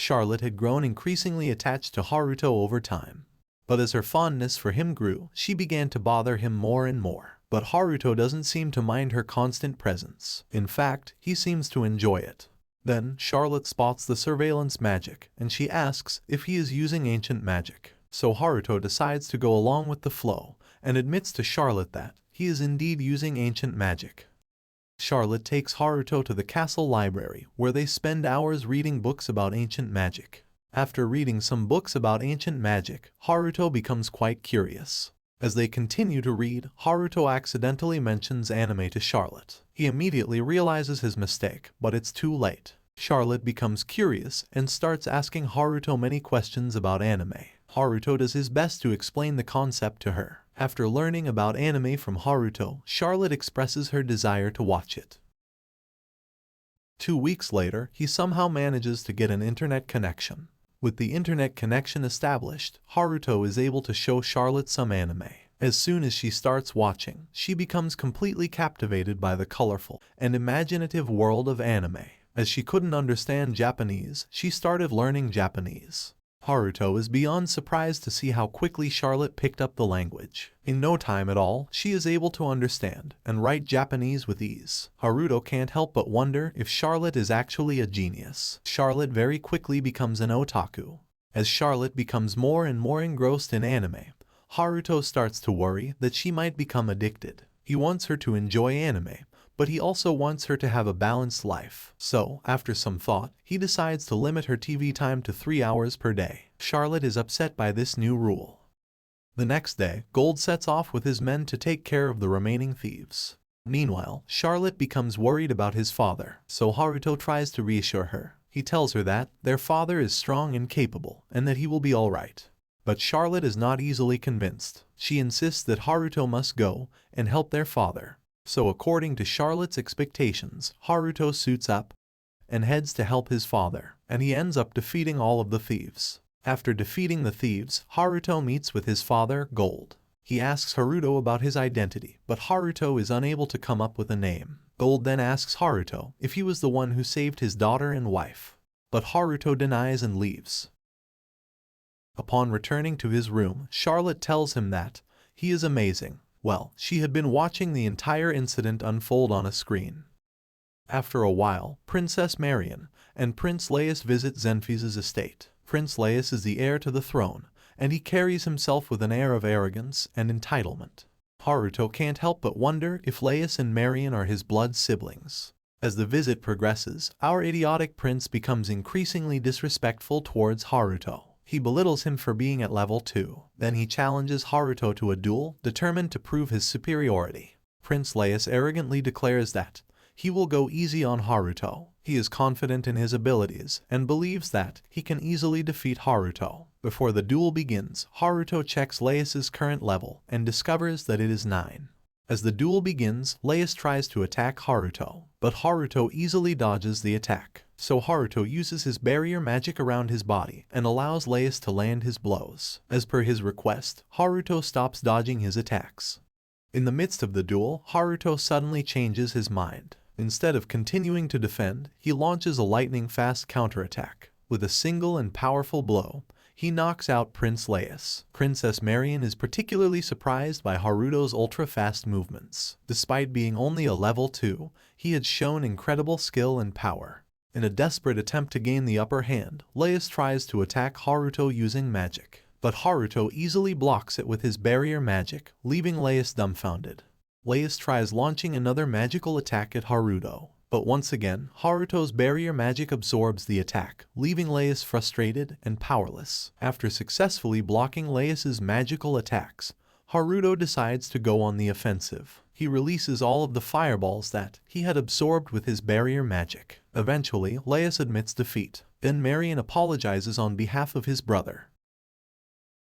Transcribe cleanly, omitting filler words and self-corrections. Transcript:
Charlotte had grown increasingly attached to Haruto over time. But as her fondness for him grew, she began to bother him more and more. But Haruto doesn't seem to mind her constant presence. In fact, he seems to enjoy it. Then, Charlotte spots the surveillance magic, and she asks if he is using ancient magic. So Haruto decides to go along with the flow, and admits to Charlotte that he is indeed using ancient magic. Charlotte takes Haruto to the castle library, where they spend hours reading books about ancient magic. After reading some books about ancient magic, Haruto becomes quite curious. As they continue to read, Haruto accidentally mentions anime to Charlotte. He immediately realizes his mistake, but it's too late. Charlotte becomes curious and starts asking Haruto many questions about anime. Haruto does his best to explain the concept to her. After learning about anime from Haruto, Charlotte expresses her desire to watch it. 2 weeks later, he somehow manages to get an internet connection. With the internet connection established, Haruto is able to show Charlotte some anime. As soon as she starts watching, she becomes completely captivated by the colorful and imaginative world of anime. As she couldn't understand Japanese, she started learning Japanese. Haruto is beyond surprised to see how quickly Charlotte picked up the language. In no time at all, she is able to understand and write Japanese with ease. Haruto can't help but wonder if Charlotte is actually a genius. Charlotte very quickly becomes an otaku. As Charlotte becomes more and more engrossed in anime, Haruto starts to worry that she might become addicted. He wants her to enjoy anime, but he also wants her to have a balanced life. So, after some thought, he decides to limit her TV time to 3 hours per day. Charlotte is upset by this new rule. The next day, Gold sets off with his men to take care of the remaining thieves. Meanwhile, Charlotte becomes worried about his father, so Haruto tries to reassure her. He tells her that their father is strong and capable, and that he will be alright. But Charlotte is not easily convinced. She insists that Haruto must go and help their father. So according to Charlotte's expectations, Haruto suits up and heads to help his father, and he ends up defeating all of the thieves. After defeating the thieves, Haruto meets with his father, Gold. He asks Haruto about his identity, but Haruto is unable to come up with a name. Gold then asks Haruto if he was the one who saved his daughter and wife, but Haruto denies and leaves. Upon returning to his room, Charlotte tells him that he is amazing. Well, she had been watching the entire incident unfold on a screen. After a while, Princess Marion and Prince Laius visit Zenfis' estate. Prince Laius is the heir to the throne, and he carries himself with an air of arrogance and entitlement. Haruto can't help but wonder if Laius and Marion are his blood siblings. As the visit progresses, our idiotic prince becomes increasingly disrespectful towards Haruto. He belittles him for being at level 2. Then he challenges Haruto to a duel, determined to prove his superiority. Prince Laius arrogantly declares that he will go easy on Haruto. He is confident in his abilities and believes that he can easily defeat Haruto. Before the duel begins, Haruto checks Laius' current level and discovers that it is 9. As the duel begins, Laius tries to attack Haruto, but Haruto easily dodges the attack. So Haruto uses his barrier magic around his body and allows Laius to land his blows. As per his request, Haruto stops dodging his attacks. In the midst of the duel, Haruto suddenly changes his mind. Instead of continuing to defend, he launches a lightning-fast counterattack. With a single and powerful blow, he knocks out Prince Laius. Princess Marion is particularly surprised by Haruto's ultra-fast movements. Despite being only a level 2, he had shown incredible skill and power. In a desperate attempt to gain the upper hand, Laius tries to attack Haruto using magic. But Haruto easily blocks it with his barrier magic, leaving Laius dumbfounded. Laius tries launching another magical attack at Haruto. But once again, Haruto's barrier magic absorbs the attack, leaving Laius frustrated and powerless. After successfully blocking Laius's magical attacks, Haruto decides to go on the offensive. He releases all of the fireballs that he had absorbed with his barrier magic. Eventually, Laius admits defeat. Then Marion apologizes on behalf of his brother.